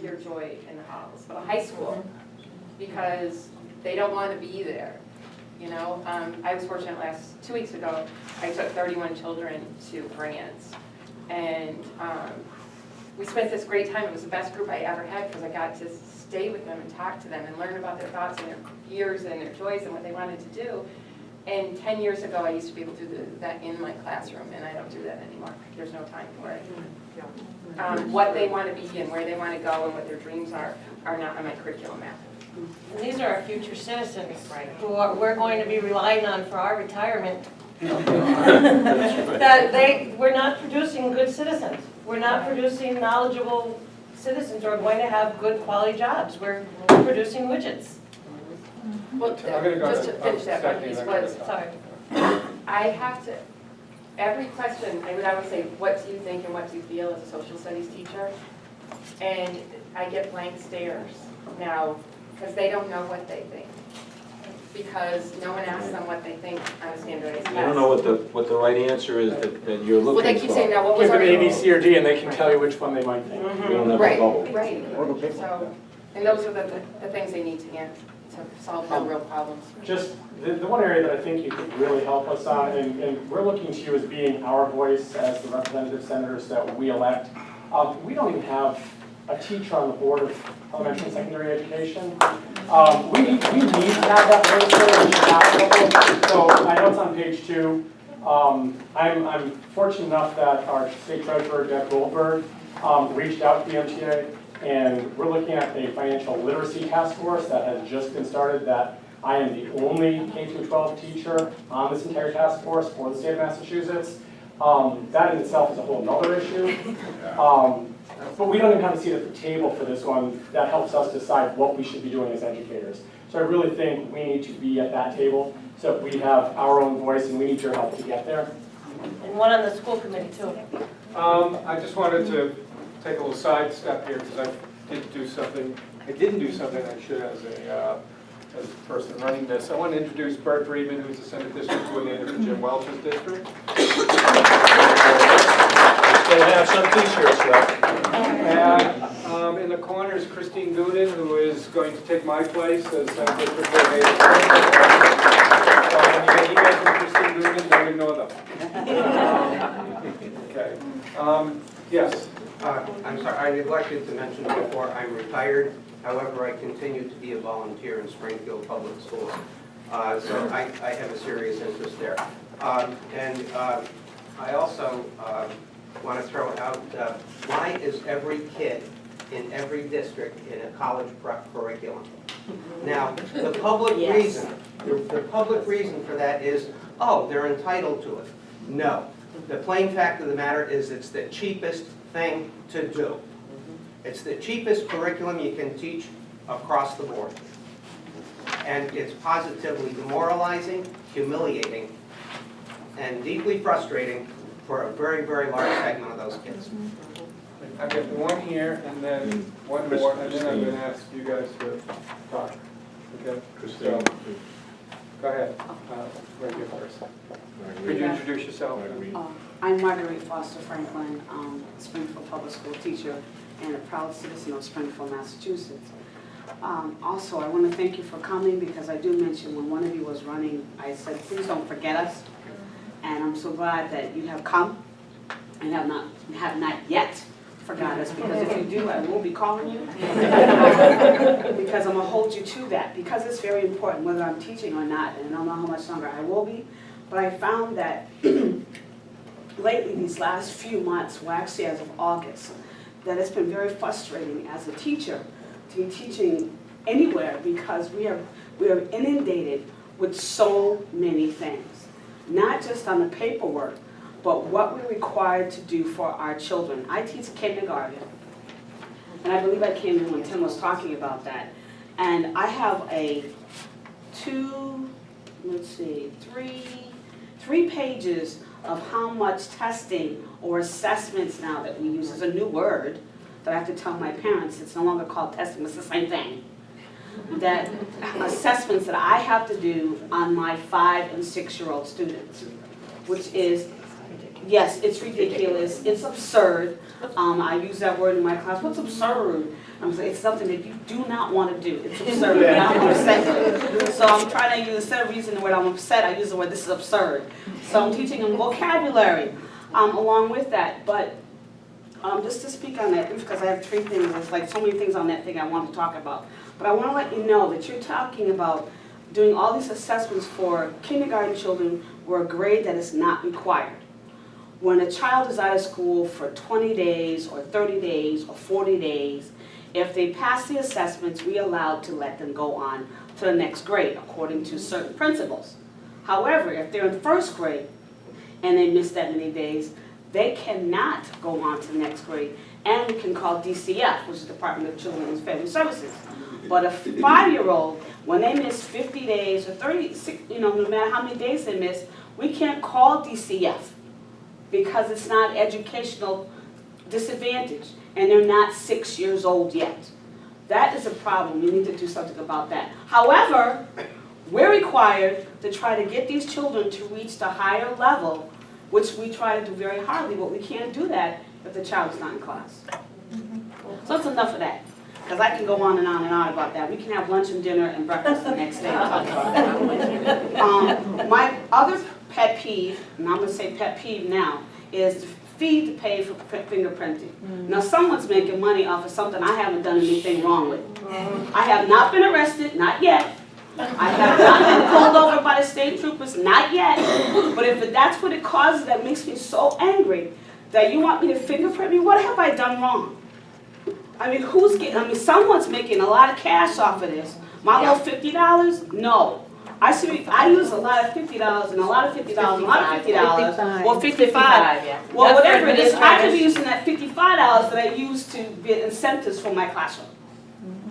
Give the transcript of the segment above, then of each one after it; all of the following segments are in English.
their joy in the halls, but a high school, because they don't want to be there. You know, I was fortunate 2 weeks ago, I took 31 children to France, and we spent this great time. It was the best group I ever had because I got to stay with them and talk to them and learn about their thoughts and their fears and their joys and what they wanted to do. And 10 years ago, I used to be able to do that in my classroom, and I don't do that anymore. There's no time for it. What they want to be and where they want to go and what their dreams are not on my curriculum map. And these are our future citizens who we're going to be relying on for our retirement. We're not producing good citizens. We're not producing knowledgeable citizens who are going to have good quality jobs. We're producing widgets. Well, just to finish that one piece was, Sorry. I have to, every question, I would always say, what do you think and what do you feel as a social studies teacher? And I get blank stares now, because they don't know what they think. Because no one asks them what they think on a standardized test. You don't know what the right answer is that you're looking for. Well, they keep saying, now what was Give our them A, B, C, or D, and they can tell you which one they might think. We don't have a Right, bubble. right. So, and those are the things they need to solve the real problems. Just the one area that I think you could really help us on, and we're looking to you as being our voice as the representative senators that we elect. We don't even have a teacher on the board of elementary and secondary education. We need to have that voice there. We should have it. So I know it's on page 2. I'm fortunate enough that our state treasurer, Deb Goldberg, reached out to the MTA, and we're looking at a financial literacy task force that has just been started. That I am the only K-12 teacher on this entire task force for the state of Massachusetts. That in itself is a whole nother issue. But we don't even have a seat at the table for this one. That helps us decide what we should be doing as educators. So I really think we need to be at that table so that we have our own voice, and we need your help to get there. And one on the school committee too. I just wanted to take a little side step here because I didn't do something I should as a person running this. I want to introduce Bert Friedman, who's the Senate District Coordinator for Jim Welch's district. Still have some t-shirts left. And in the corner is Christine Gooden, who is going to take my place as Senate District Coordinator. When you get emails from Christine Gooden, don't ignore them. Okay. Yes. I'm sorry, I neglected to mention before, I'm retired. However, I continue to be a volunteer in Springfield Public Schools. So I have a serious interest there. I also want to throw out, why is every kid in every district in a college prep curriculum? Now, the public reason, the public reason for that is, oh, they're entitled to it. No. The plain fact of the matter is it's the cheapest thing to do. It's the cheapest curriculum you can teach across the board. And it's positively demoralizing, humiliating, and deeply frustrating for a very, very large segment of those kids. I've got one here and then one more, and then I'm going to ask you guys to talk. Okay? Christine. So, go ahead. Right here first. Could you introduce yourself? I'm Marguerite Foster Franklin, Springfield Public School teacher and a proud citizen of Springfield, Massachusetts. Also, I want to thank you for coming because I do mention when one of you was running, I said, please don't forget us. And I'm so glad that you have come and have not yet forgot us, because if you do, I will be calling you. Because I'm going to hold you to that, because it's very important whether I'm teaching or not, and I don't know how much longer I will be. But I found that lately, these last few months, well actually as of August, that it's been very frustrating as a teacher to be teaching anywhere because we are inundated with so many things. Not just on the paperwork, but what we're required to do for our children. I teach kindergarten, and I believe I came in when Tim was talking about that. And I have three pages of how much testing or assessments now that we use. Is a new word that I have to tell my parents. It's no longer called testing, it's the same thing. That assessments that I have to do on my 5- and 6-year-old students, which is Yes, it's ridiculous, it's absurd. I use that word in my class, what's absurd? I'm saying it's something that you do not want to do, it's absurd, and I'm upset. So I'm trying to use, instead of using the word I'm upset, I use the word this is absurd. So I'm teaching them vocabulary along with that, but just to speak on that, because I have 3 things, there's like so many things on that thing I want to talk about. But I want to let you know that you're talking about doing all these assessments for kindergarten children where a grade that is not required. When a child is out of school for 20 days or 30 days or 40 days, if they pass the assessments, we are allowed to let them go on to the next grade according to certain principles. However, if they're in 1st grade and they miss that many days, they cannot go on to the next grade, and we can call DCF, which is Department of Children and Family Services. But a 5-year-old, when they miss 50 days or 36, no matter how many days they miss, we can't call DCF because it's not educational disadvantage, and they're not 6 years old yet. That is a problem. We need to do something about that. However, we're required to try to get these children to reach the higher level, which we try to do very hardly, but we can't do that if the child is not in class. So that's enough of that, because I can go on and on and on about that. We can have lunch and dinner and breakfast the next day and talk about that. My other pet peeve, and I'm going to say pet peeve now, is the fee to pay for fingerprinting. Now someone's making money off of something I haven't done anything wrong with. I have not been arrested, not yet. I have not been pulled over by the state troopers, not yet. But if that's what it causes, that makes me so angry that you want me to fingerprint me, what have I done wrong? I mean, someone's making a lot of cash off of this. My little $50? No. I use a lot of $50 and a lot of $50 and a lot of $50. Well, 55. Yeah. Well, whatever it is, I could be using that $55 that I use to get incentives for my classroom.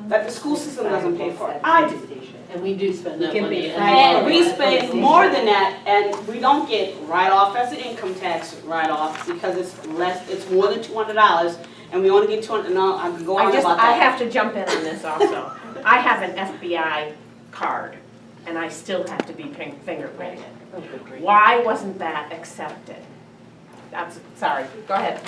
That the school system doesn't pay for. I do. And we do spend that money. And we spend more than that, and we don't get write-off as an income tax write-off because it's more than $200, and we only get 200. No, I can go on about that. I have to jump in on this also. I have an FBI card, and I still have to be fingerprinted. Why wasn't that accepted? Sorry, go ahead.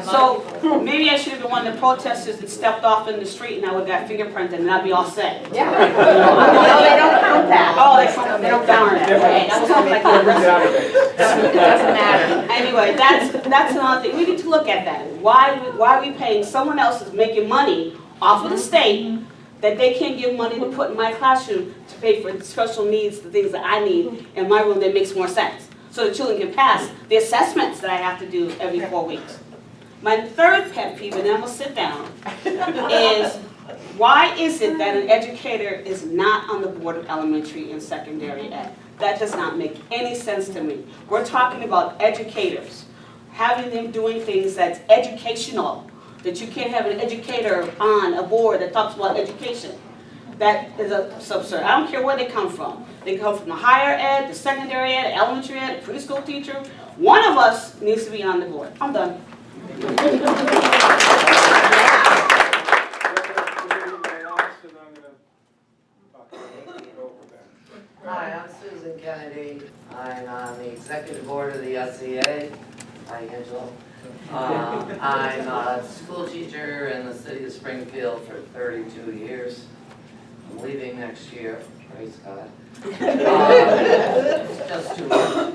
So maybe I should have been one of the protesters that stepped off in the street and I would have got fingerprinted and I'd be all set. Yeah. No, they don't count that. Oh, they don't count that. Right. That was something like It doesn't matter. Anyway, that's another thing. We need to look at that. Why are we paying someone else is making money off of the state that they can't give money to put in my classroom to pay for special needs, the things that I need in my room that makes more sense, so the children can pass the assessments that I have to do every 4 weeks. My third pet peeve, and then I'm gonna sit down, is why is it that an educator is not on the board of elementary and secondary ed? That does not make any sense to me. We're talking about educators, having them doing things that's educational, that you can't have an educator on a board that talks about education. That is absurd. I don't care where they come from. They come from the higher ed, the secondary ed, elementary ed, preschool teacher. One of us needs to be on the board. I'm done. Hi, I'm Susan Kennedy. I'm on the executive board of the SCA. Hi, Angelo. I'm a school teacher in the city of Springfield for 32 years. I'm leaving next year, praise God. Just too much.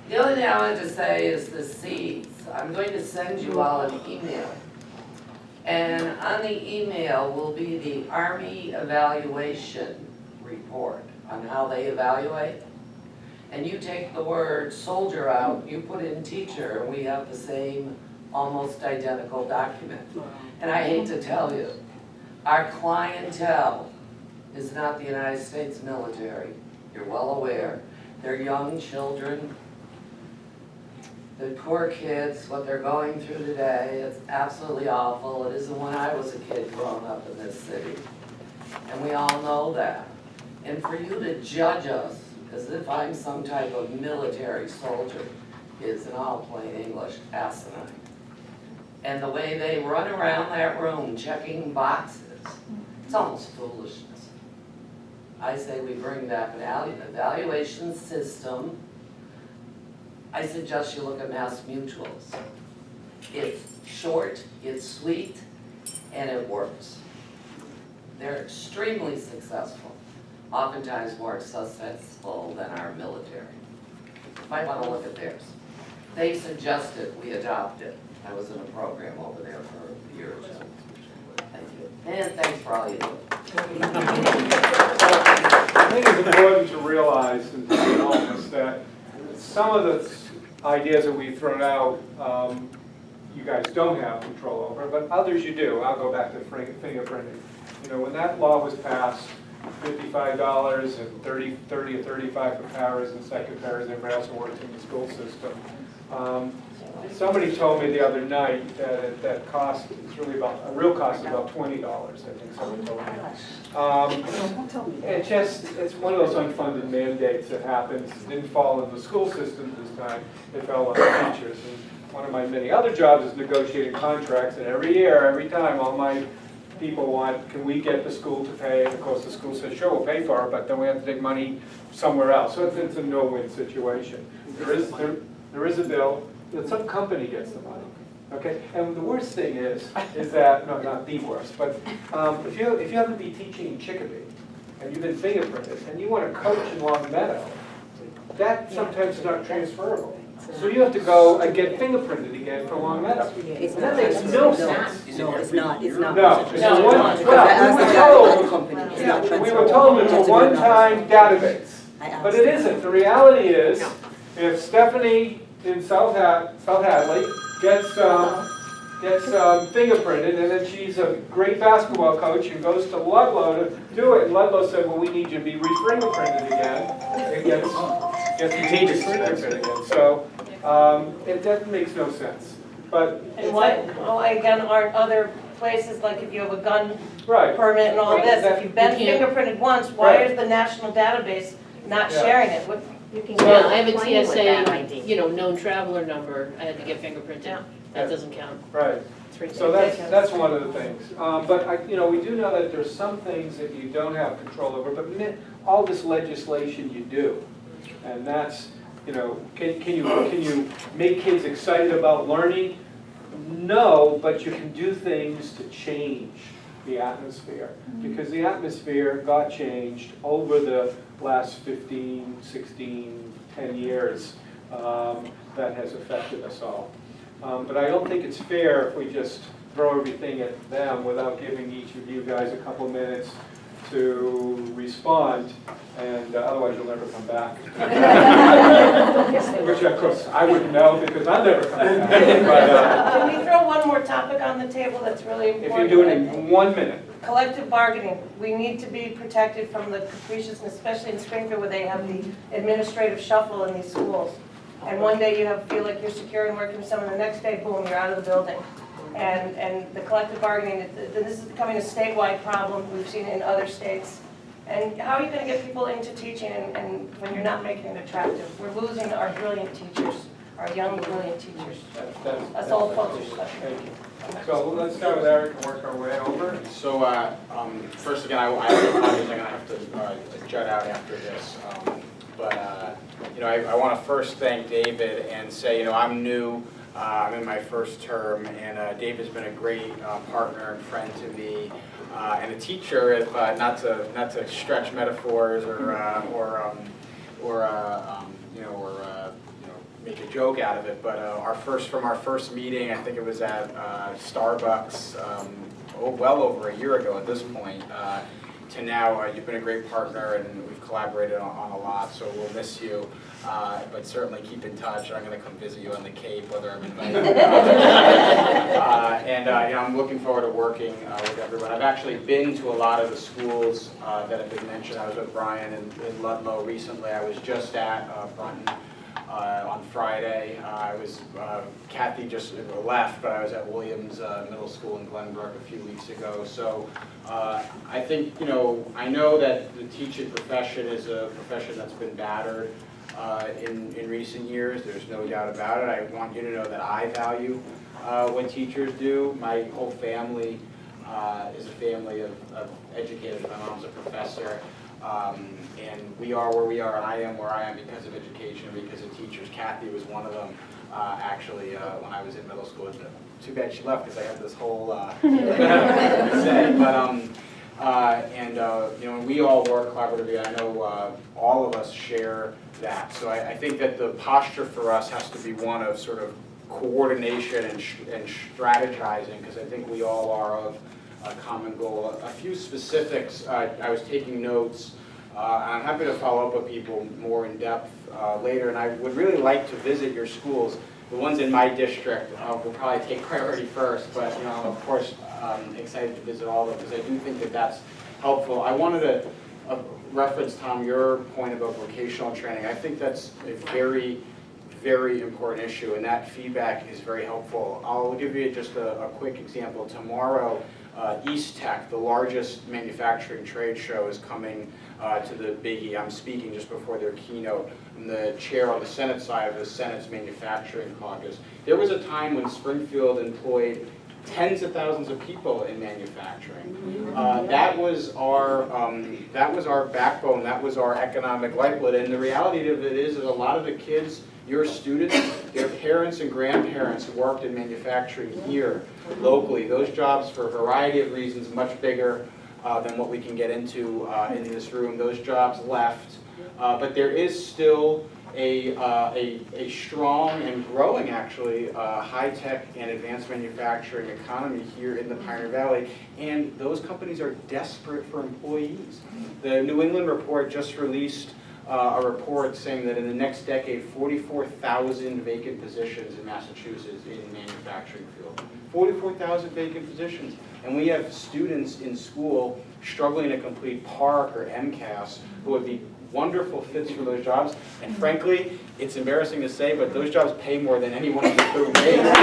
The only thing I wanted to say is the seeds. I'm going to send you all an email. And on the email will be the Army evaluation report on how they evaluate. And you take the word soldier out, you put in teacher, and we have the same, almost identical document. And I hate to tell you, our clientele is not the United States military. You're well aware. They're young children. The poor kids, what they're going through today, it's absolutely awful. It isn't when I was a kid growing up in this city. And we all know that. And for you to judge us as if I'm some type of military soldier is, in all plain English, asinine. And the way they run around that room checking boxes, it's almost foolishness. I say we bring back an evaluation system. I suggest you look at Mass Mutuals. It's short, it's sweet, and it works. They're extremely successful, oftentimes more successful than our military. You might want to look at theirs. They suggested we adopt it. I was in a program over there for a year or two. Thank you. And thanks for all you do. I think it's important to realize and to be honest that some of the ideas that we've thrown out, you guys don't have control over, but others you do. I'll go back to fingerprinting. You know, when that law was passed, $55 and 30 or 35 for paras and secretaries, everybody else who works in the school system. Somebody told me the other night that that cost is really about, a real cost is about $20, I think someone told me. It's one of those unfunded mandates that happens. It didn't fall in the school system this time, it fell on the teachers. And one of my many other jobs is negotiating contracts, and every year, every time, all my people want, can we get the school to pay? And of course, the school says, sure, we'll pay for it, but then we have to take money somewhere else. So it's a no-win situation. There is a bill that some company gets the money, okay? And the worst thing is that, no, not the worst, but if you happen to be teaching in Chicopee, and you've been fingerprinted, and you want to coach in Long Meadow, that sometimes is not transferable. So you have to go and get fingerprinted again for Long Meadow. It's That not. makes no sense. No, it's not. It's not. No, it's a one, we were told it's a one-time database, but it isn't. The reality is, if Stephanie in South Hadley gets fingerprinted, and then she's a great basketball coach and goes to Ludlow to do it, and Ludlow said, well, we need you to be re-fingerprinted again. It gets fingerprinted again. So that makes no sense. But And why again, aren't other places, like if you have a gun right. permit and all this, if you've been You can't- fingerprinted once, why Right. is the national database not Yeah. sharing it? What- You can Yeah, get I have a plane with that ID. TSA, known traveler number, I had to get fingerprinted. Yeah. That doesn't count. Right. It's So ridiculous. that's one of the things. But we do know that there's some things that you don't have control over, but all this legislation you do. And that's, can you make kids excited about learning? No, but you can do things to change the atmosphere. Because the atmosphere got changed over the last 15, 16, 10 years that has affected us all. But I don't think it's fair if we just throw everything at them without giving each of you guys a couple minutes to respond, and otherwise you'll never come back. Which of course I wouldn't know because I'm never coming back. But, Can we throw one more topic on the table that's really important? if you do it in 1 minute. Collective bargaining, we need to be protected from the capriciousness, especially in Springfield where they have the administrative shuffle in these schools. And one day you feel like you're secure and working with someone, the next day, boom, you're out of the building. And the collective bargaining, this is becoming a statewide problem, we've seen it in other states. And how are you gonna get people into teaching and when you're not making it attractive? We're losing our brilliant teachers, our young brilliant teachers. That's all folks are stuck. Thank you. So let's start with Eric and work our way over. So, first again, I apologize, I'm gonna have to jut out after this. I want to first thank David and say, I'm new, I'm in my first term, and David's been a great partner and friend to me, and a teacher, if not to stretch metaphors or make a joke out of it, but from our first meeting, I think it was at Starbucks, well over a year ago at this point, to now, you've been a great partner and we've collaborated on a lot, so we'll miss you, but certainly keep in touch. I'm going to come visit you on the Cape, whether I'm invited. I'm looking forward to working with everyone. I've actually been to a lot of the schools that have been mentioned. I was with Brian in Ludlow recently. I was just at Brunton on Friday. Kathy just left, but I was at Williams Middle School in Glenbrook a few weeks ago. So I think, I know that the teaching profession is a profession that's been battered in recent years. There's no doubt about it. I want you to know that I value what teachers do. My whole family is a family of educators. My mom's a professor. And we are where we are, and I am where I am because of education, because of teachers. Kathy was one of them, actually, when I was in middle school. Too bad she left, because I had this whole say. But, you know, we all work collaboratively. I know all of us share that. So I think that the posture for us has to be one of sort of coordination and strategizing, because I think we all are of a common goal. A few specifics, I was taking notes. I'm happy to follow up with people more in depth later, and I would really like to visit your schools. The ones in my district will probably take priority first, but you know, of course, excited to visit all of them, because I do think that that's helpful. I wanted to reference, Tom, your point about vocational training. I think that's a very, very important issue, and that feedback is very helpful. I'll give you just a quick example. Tomorrow, East Tech, the largest manufacturing trade show, is coming to the Biggie. I'm speaking just before their keynote. I'm the chair on the Senate side of the Senate's Manufacturing Caucus. There was a time when Springfield employed tens of thousands of people in manufacturing. That was our backbone. That was our economic lifeblood. And the reality of it is that a lot of the kids, your students, their parents and grandparents worked in manufacturing here locally. Those jobs, for a variety of reasons, much bigger than what we can get into in this room. Those jobs left, but there is still a strong and growing, actually, high-tech and advanced manufacturing economy here in the Pioneer Valley, and those companies are desperate for employees. The New England report just released a report saying that in the next decade, 44,000 vacant positions in Massachusetts in the manufacturing field. 44,000 vacant positions. And we have students in school struggling to complete PARC or MCAS who would be wonderful fits for those jobs. And frankly, it's embarrassing to say, but those jobs pay more than anyone in the room makes. The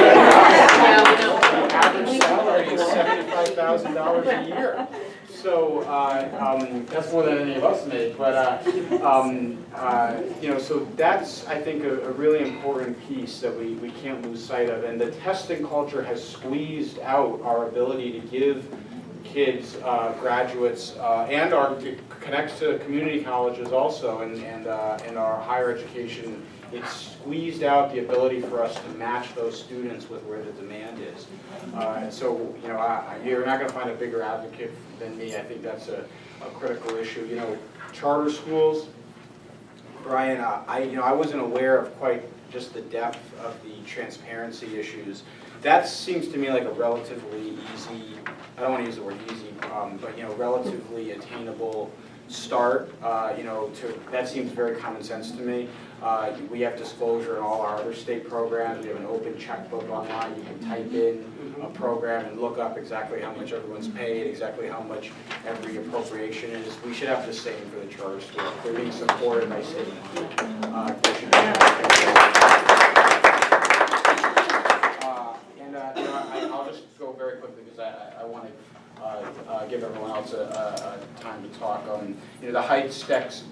average salary is $75,000 a year. So that's more than any of us make. But you know, so that's, I think, a really important piece that we can't lose sight of. And the testing culture has squeezed out our ability to give kids, graduates, and connects to community colleges also, and our higher education. It's squeezed out the ability for us to match those students with where the demand is. And so, you know, you're not going to find a bigger advocate than me. I think that's a critical issue. You know, charter schools, Brian, I wasn't aware of quite just the depth of the transparency issues. That seems to me like a relatively easy, I don't want to use the word easy, but you know, relatively attainable start. You know, that seems very common sense to me. We have disclosure in all our other state programs. We have an open checkbook online. You can type in a program and look up exactly how much everyone's paid, exactly how much every appropriation is. We should have the same for the charter schools. They're being supported by state money. They should you know, I'll just go very quickly because I want to give everyone else a time to talk. You know, the high stakes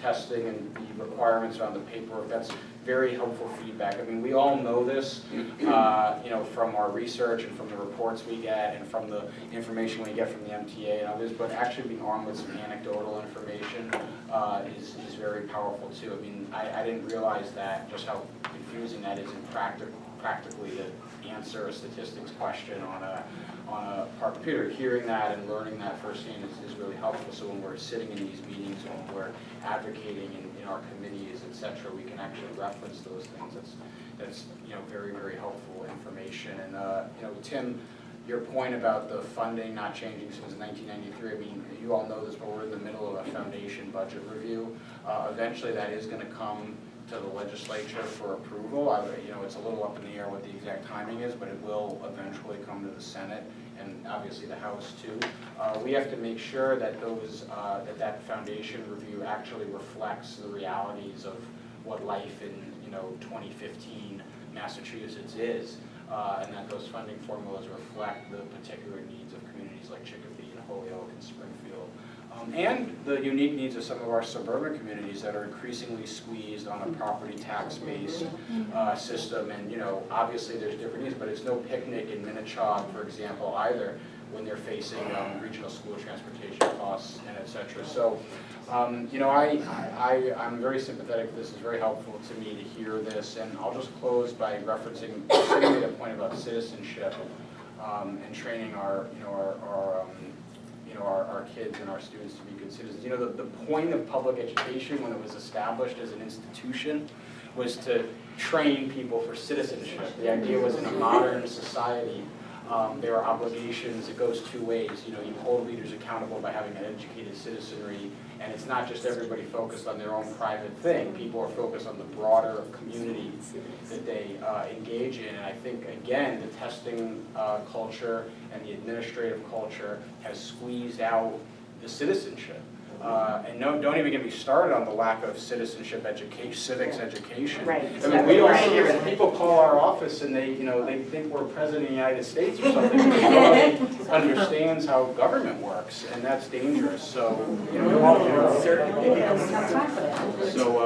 testing and the requirements around the paperwork, that's very helpful feedback. I mean, we all know this, you know, from our research and from the reports we get and from the information we get from the MTA and others, but actually being armed with some anecdotal information is very powerful too. I mean, I didn't realize that, just how confusing that is in practically to answer a statistics question on a park computer. Hearing that and learning that firsthand is really helpful. So when we're sitting in these meetings, when we're advocating in our committees, etc., we can actually reference those things. That's you know, very, very helpful information. And you know, Tim, your point about the funding not changing since 1993, I mean, you all know this, but we're in the middle of a foundation budget review. Eventually that is going to come to the legislature for approval. You know, it's a little up in the air what the exact timing is, but it will eventually come to the Senate and obviously the House too. We have to make sure that that foundation review actually reflects the realities of what life in, you know, 2015 Massachusetts is, and that those funding formulas reflect the particular needs of communities like Chicopee and Holyoke and Springfield. And the unique needs of some of our suburban communities that are increasingly squeezed on a property tax-based system. And you know, obviously there's different needs, but it's no picnic in Minnechaug, for example, either, when they're facing regional school transportation costs and et cetera. So, you know, I'm very sympathetic. This is very helpful to me to hear this, and I'll just close by referencing specifically the point about citizenship and training our kids and our students to be good citizens. You know, the point of public education when it was established as an institution was to train people for citizenship. The idea was in a modern society, there are obligations. It goes two ways. You know, you hold leaders accountable by having an educated citizenry, and it's not just everybody focused on their own private thing. People are focused on the broader community that they engage in. And I think, again, the testing culture and the administrative culture has squeezed out the citizenship. And don't even get me started on the lack of citizenship education, civics education. Right. I mean, we don't hear it. People call our office and they think we're president of the United States or something. Nobody understands how government works, and that's dangerous. So, you know, so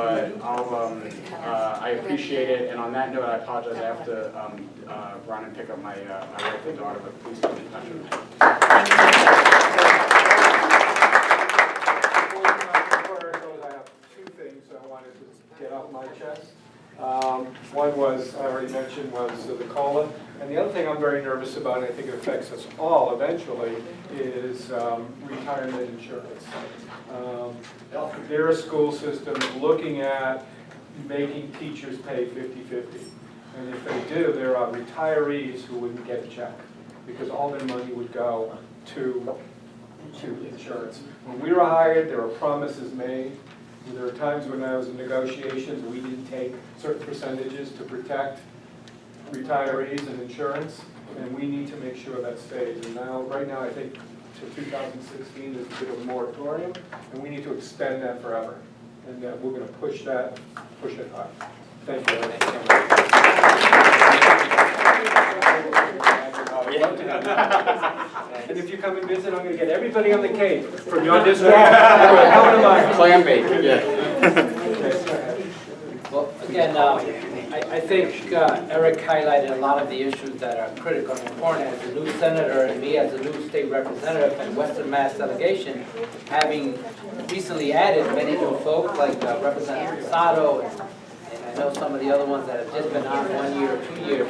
I appreciate it. And on that note, I apologize. I have to run and pick up my wife and daughter, but please keep in touch with me. Get off my chest. One was, I already mentioned, was the COLA. And the other thing I'm very nervous about, and I think it affects us all eventually, is retirement insurance. There are school systems looking at making teachers pay 50-50. And if they do, there are retirees who wouldn't get a check because all their money would go to insurance. When we were hired, there were promises made. There were times when I was in negotiations, we didn't take certain percentages to protect retirees and insurance, and we need to make sure that stays. And now, right now, I think to 2016, there's a bit of a moratorium, and we need to extend that forever. And we're going to push it hard. Thank you. And if you come and visit, I'm going to get everybody on the Cape from your district. Plan B. Yeah. Well, again, I think Eric highlighted a lot of the issues that are critical and important. As a new senator and me as a new state representative and Western Mass delegation, having recently added many new folks like Representative Tosado, and I know some of the other ones that have just been on 1 year or 2 years.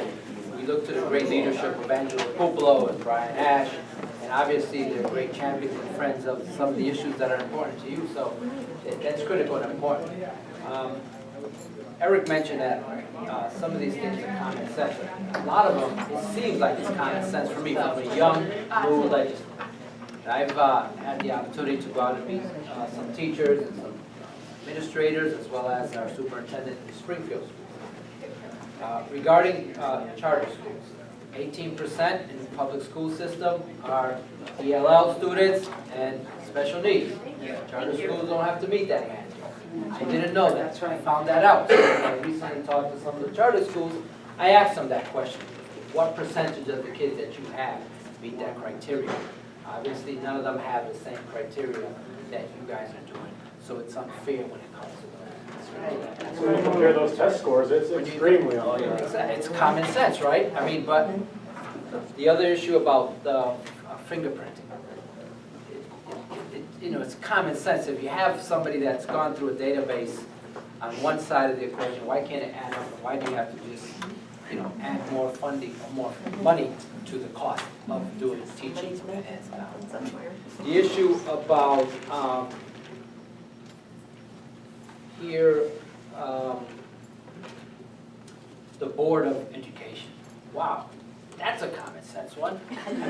We look to the great leadership of Angelo Puppolo and Brian Ashe, and obviously they're great champions and friends of some of the issues that are important to you, so that's critical and important. Eric mentioned that some of these things are common sense. A lot of them, it seems like it's common sense for me from a young, new legislator. I've had the opportunity to go out and meet some teachers and some administrators, as well as our superintendent in Springfield. Regarding charter schools, 18% in the public school system are ELL students and special needs. Charter schools don't have to meet that mandate. I didn't know that, so I found that out. So when I recently talked to some of the charter schools, I asked them that question. What percentage of the kids that you have meet that criteria? Obviously, none of them have the same criteria that you guys are doing, so it's unfair when it comes to that. So when you compare those test scores, it's extremely unfair. It's common sense, right? I mean, but the other issue about the fingerprinting, you know, it's common sense. If you have somebody that's gone through a database on one side of the equation, why can't it add up? Why do you have to just, you know, add more funding or more money to the cost of doing teaching? The issue about the Board of Education. Wow, that's a common sense one. I mean,